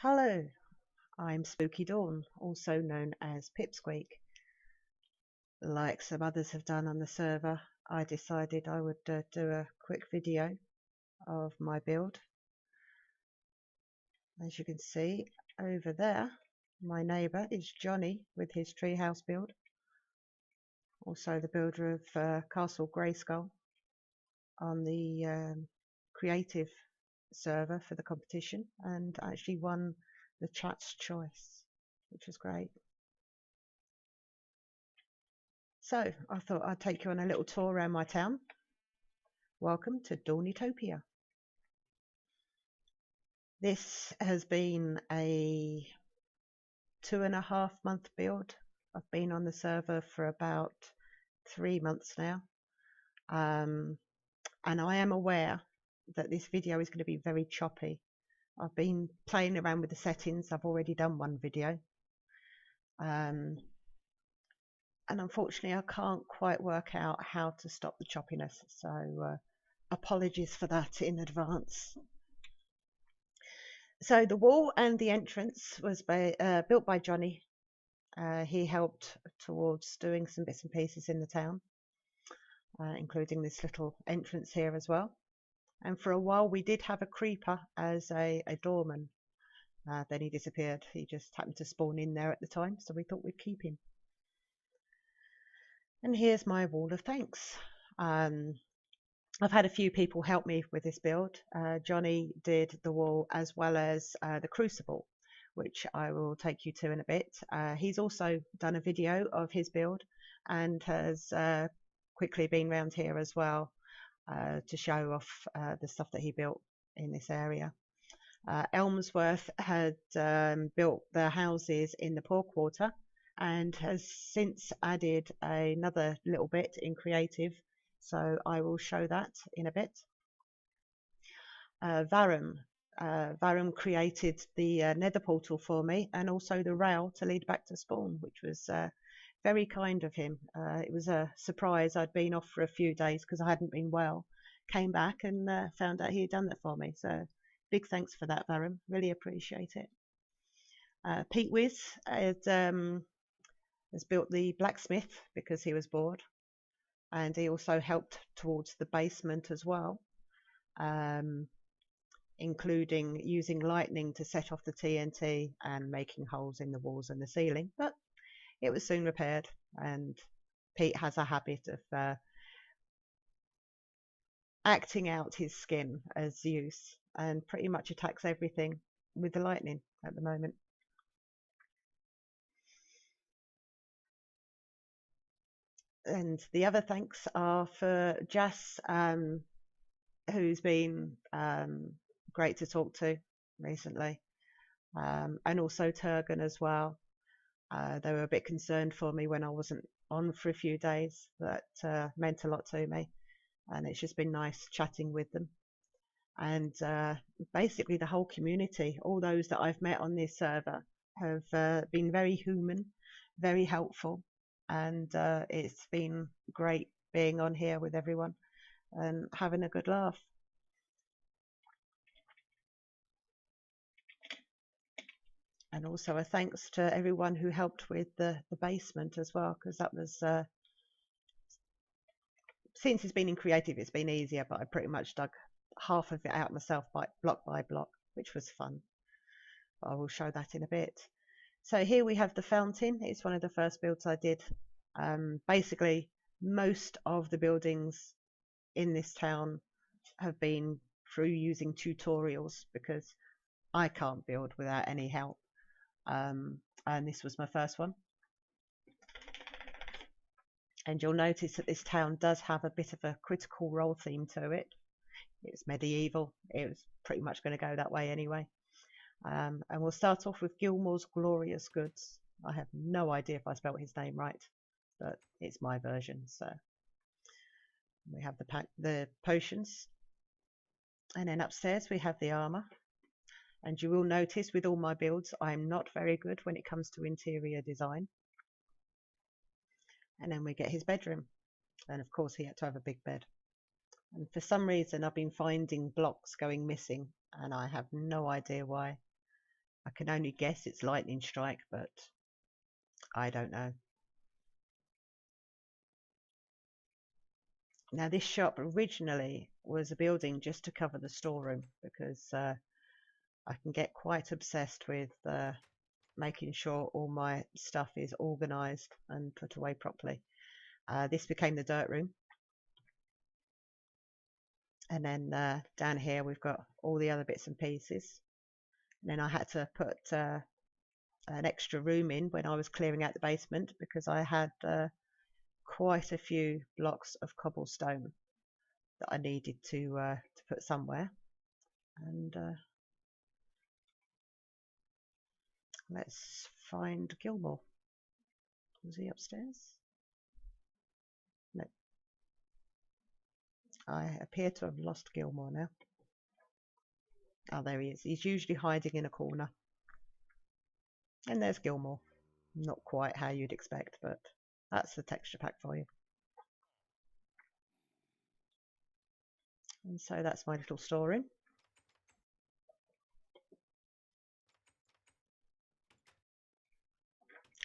Hello, I'm Spooky Dawn, also known as Pipsqueak. Like some others have done on the server, I decided I would do a quick video of my build. As you can see over there, my neighbour is Johnny with his treehouse build. Also the builder of Castle Grayskull on the creative server for the competition, and actually won the chat's choice, which was great. So I thought I'd take you on a little tour around my town. Welcome to Dawnitopia. This has been a 2.5 month build. I've been on the server for about 3 months now. And I am aware that this video is going to be very choppy. I've been playing around with the settings. I've already done one video. And unfortunately I can't quite work out how to stop the choppiness, so apologies for that in advance. So the wall and the entrance was built by Johnny. He helped towards doing some bits and pieces in the town, including this little entrance here as well. And for a while we did have a creeper as a doorman. Then he disappeared. He just happened to spawn in there at the time, so we thought we'd keep him. And here's my wall of thanks. I've had a few people help me with this build. Johnny did the wall as well as the crucible, which I will take you to in a bit. He's also done a video of his build and has quickly been round here as well to show off the stuff that he built in this area. Elmsworth had built the houses in the poor quarter and has since added another little bit in creative, so I will show that in a bit. Varum created the nether portal for me, and also the rail to lead back to spawn, which was very kind of him. It was a surprise. I'd been off for a few days because I hadn't been well. Came back and found out he had done that for me, so big thanks for that, Varum. Really appreciate it. Pete Wiz has built the blacksmith because he was bored, and he also helped towards the basement as well, including using lightning to set off the TNT and making holes in the walls and the ceiling, but it was soon repaired. And Pete has a habit of acting out his skin as Zeus and pretty much attacks everything with the lightning at the moment. And the other thanks are for Jas, who's been great to talk to recently, and also Turgan as well. They were a bit concerned for me when I wasn't on for a few days. That meant a lot to me, and it's just been nice chatting with them. And basically the whole community, all those that I've met on this server, have been very human, very helpful, and it's been great being on here with everyone and having a good laugh. And also a thanks to everyone who helped with the basement as well, because that was since it's been in creative it's been easier, but I pretty much dug half of it out myself by block, which was fun. But I will show that in a bit. So here we have the fountain. It's one of the first builds I did. Basically most of the buildings in this town have been through using tutorials, because I can't build without any help. And this was my first one. And you'll notice that this town does have a bit of a critical role theme to it. It's medieval. It was pretty much going to go that way anyway. And we'll start off with Gilmore's Glorious Goods. I have no idea if I spelled his name right, but it's my version. So we have the potions, and then upstairs we have the armor. And you will notice with all my builds I'm not very good when it comes to interior design. And then we get his bedroom, and of course he had to have a big bed. And for some reason I've been finding blocks going missing, and I have no idea why. I can only guess it's lightning strike, but I don't know. Now, this shop originally was a building just to cover the storeroom because I can get quite obsessed with making sure all my stuff is organised and put away properly. This became the dirt room. And then down here we've got all the other bits and pieces. And then I had to put an extra room in when I was clearing out the basement because I had quite a few blocks of cobblestone that I needed to put somewhere. And let's find Gilmore. Was he upstairs? No. I appear to have lost Gilmore now. Oh, there he is. He's usually hiding in a corner. And there's Gilmore. Not quite how you'd expect, but that's the texture pack for you. And so that's my little storeroom.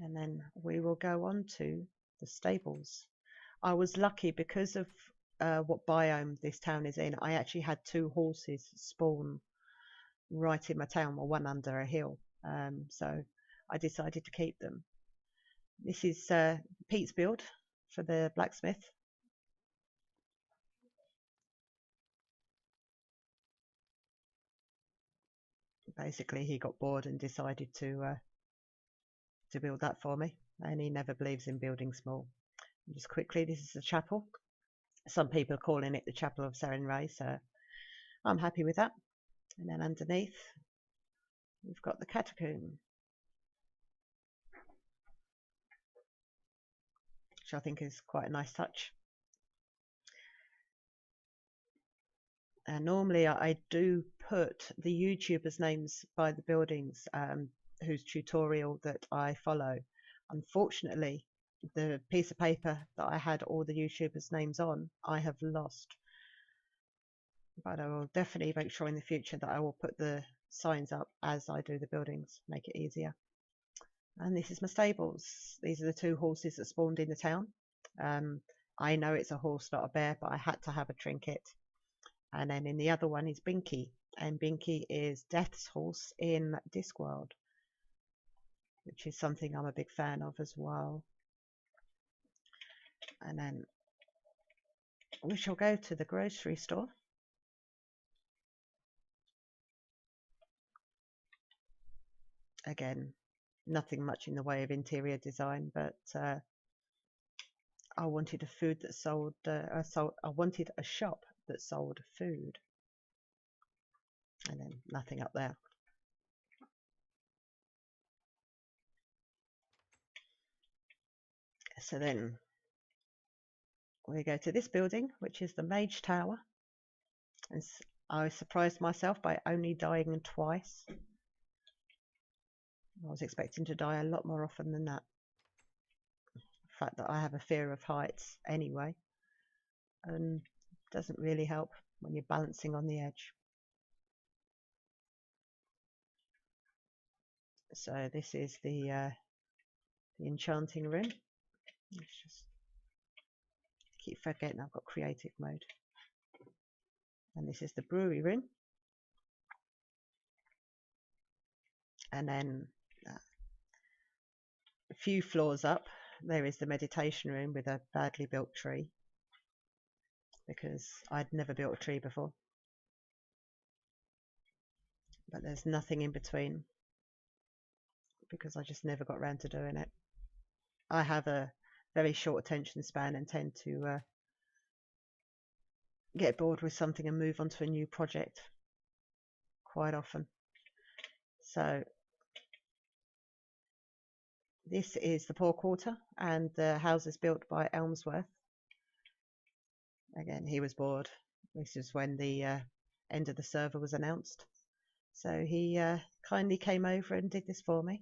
And then we will go on to the stables. I was lucky because of what biome this town is in. I actually had 2 horses spawn right in my town, or one under a hill. So I decided to keep them. This is Pete's build for the blacksmith. Basically, he got bored and decided to build that for me, and he never believes in building small. And just quickly, this is the chapel. Some people are calling it the Chapel of Serenray, so I'm happy with that. And then underneath, we've got the catacomb, which I think is quite a nice touch. And normally I do put the YouTubers' names by the buildings whose tutorial that I follow. Unfortunately, the piece of paper that I had all the YouTubers' names on, I have lost. But I will definitely make sure in the future that I will put the signs up as I do the buildings, make it easier. And this is my stables. These are the 2 horses that spawned in the town. I know it's a horse, not a bear, but I had to have a trinket. And then in the other one is Binky, and Binky is Death's horse in Discworld, which is something I'm a big fan of as well. And then we shall go to the grocery store. Again, nothing much in the way of interior design, but I wanted a food that sold. I wanted a shop that sold food, and then nothing up there. So then we go to this building, which is the Mage Tower, and I surprised myself by only dying twice. I was expecting to die a lot more often than that. The fact that I have a fear of heights anyway, and it doesn't really help when you're balancing on the edge. So this is the enchanting room. Let's just keep forgetting I've got creative mode. And this is the brewery room. And then a few floors up, there is the meditation room with a badly built tree, because I'd never built a tree before. But there's nothing in between, because I just never got around to doing it. I have a very short attention span and tend to get bored with something and move on to a new project quite often. So this is the Poor Quarter, and the house is built by Elmsworth. Again, he was bored. This is when the end of the server was announced. So he kindly came over and did this for me.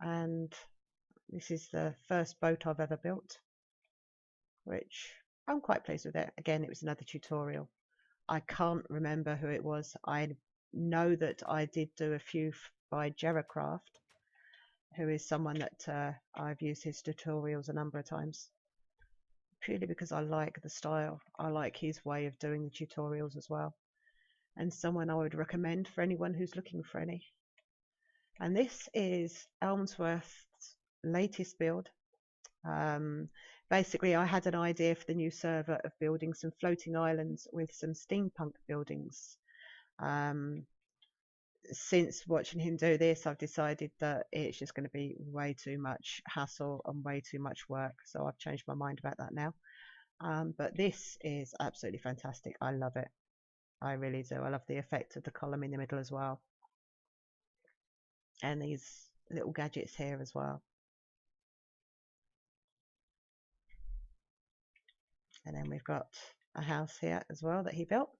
And this is the first boat I've ever built, which I'm quite pleased with it. Again, it was another tutorial. I can't remember who it was. I know that I did do a few by Jeracraft, who is someone that I've used his tutorials a number of times, purely because I like the style. I like his way of doing the tutorials as well, and someone I would recommend for anyone who's looking for any. And this is Elmsworth's latest build. Basically, I had an idea for the new server of building some floating islands with some steampunk buildings. Since watching him do this, I've decided that it's just going to be way too much hassle and way too much work. So I've changed my mind about that now. But this is absolutely fantastic. I love it. I really do. I love the effect of the column in the middle as well. And these little gadgets here as well. And then we've got a house here as well that he built,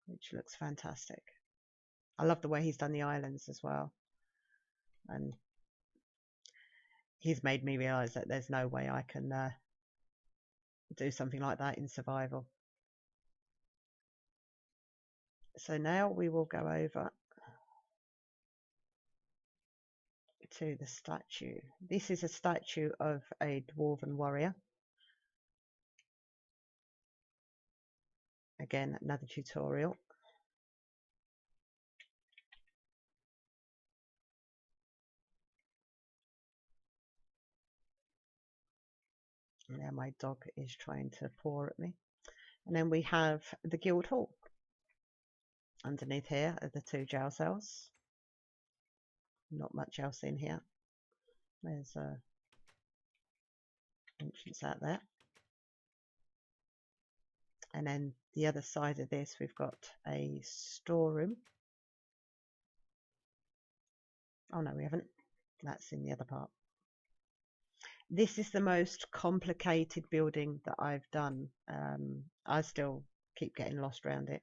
which looks fantastic. I love the way he's done the islands as well. And he's made me realise that there's no way I can do something like that in survival. So now we will go over to the statue. This is a statue of a dwarven warrior. Again, another tutorial. Now my dog is trying to paw at me. And then we have the guild hall. Underneath here are the 2 jail cells. Not much else in here. There's a entrance out there. And then the other side of this, we've got a storeroom. Oh no, we haven't. That's in the other part. This is the most complicated building that I've done. I still keep getting lost around it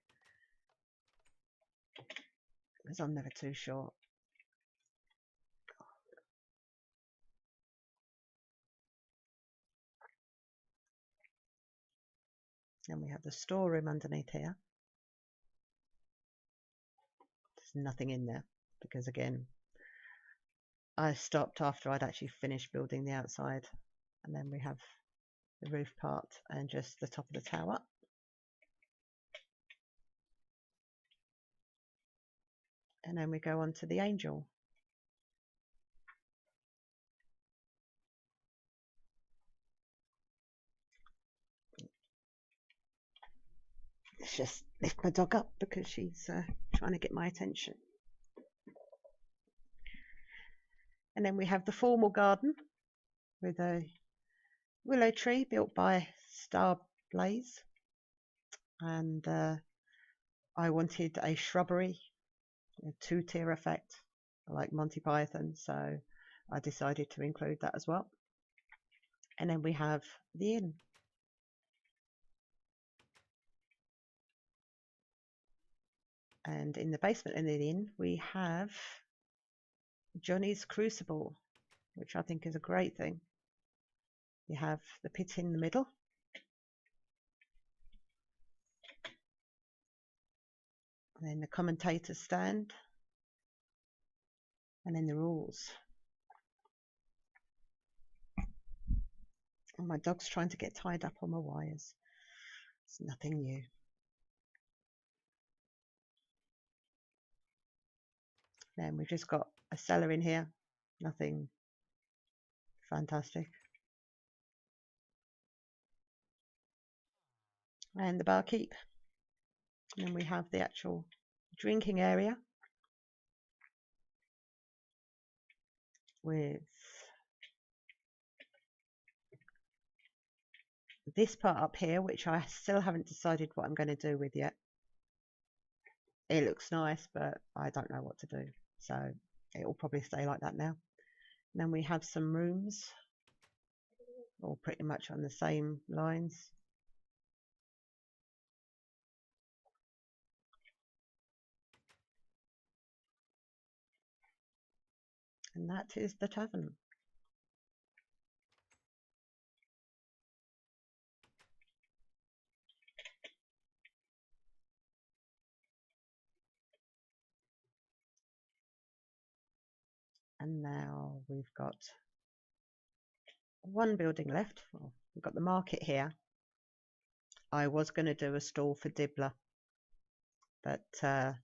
because I'm never too sure. And we have the storeroom underneath here. There's nothing in there because, again, I stopped after I'd actually finished building the outside. And then we have the roof part and just the top of the tower. And then we go on to the angel. Let's just lift my dog up because she's trying to get my attention. And then we have the formal garden with a willow tree built by Starblaze. And I wanted a shrubbery, a 2-tier effect, like Monty Python, so I decided to include that as well. And then we have the inn. And in the basement of the inn, we have Johnny's Crucible, which I think is a great thing. You have the pit in the middle. And then the commentator stand. And then the rules. And my dog's trying to get tied up on my wires. It's nothing new. Then we've just got a cellar in here. Nothing fantastic. And the barkeep. And then we have the actual drinking area with this part up here, which I still haven't decided what I'm going to do with yet. It looks nice, but I don't know what to do. So it will probably stay like that now. And then we have some rooms, all pretty much on the same lines. And that is the tavern. And now we've got one building left. Well, we've got the market here. I was going to do a stall for Dibbler, but I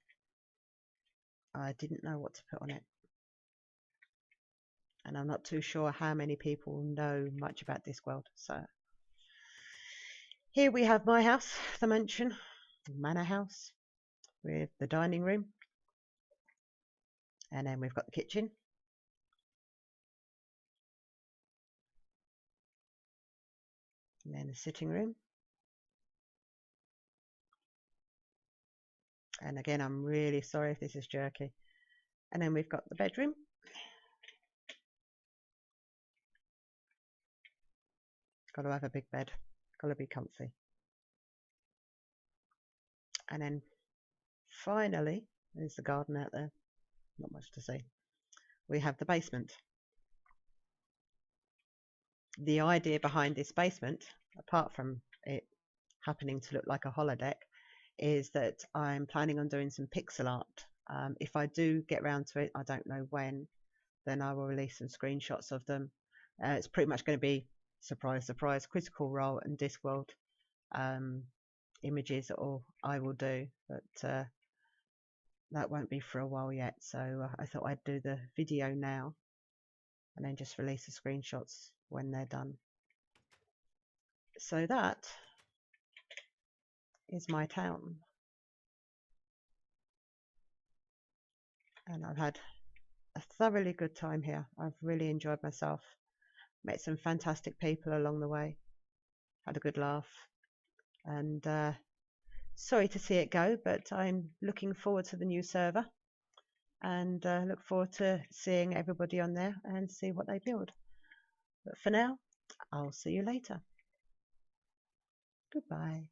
didn't know what to put on it. And I'm not too sure how many people know much about Discworld. So here we have my house, the mansion, manor house, with the dining room. And then we've got the kitchen. And then the sitting room. And again, I'm really sorry if this is jerky. And then we've got the bedroom. Got to have a big bed. Got to be comfy. And then finally, there's the garden out there. Not much to see. We have the basement. The idea behind this basement, apart from it happening to look like a holodeck, is that I'm planning on doing some pixel art. If I do get around to it, I don't know when, then I will release some screenshots of them. It's pretty much going to be surprise, surprise, Critical Role and Discworld images that I will do, but that won't be for a while yet. So I thought I'd do the video now and then just release the screenshots when they're done. So that is my town. And I've had a thoroughly good time here. I've really enjoyed myself. Met some fantastic people along the way. Had a good laugh. And sorry to see it go, but I'm looking forward to the new server. And look forward to seeing everybody on there and see what they build. But for now, I'll see you later. Goodbye.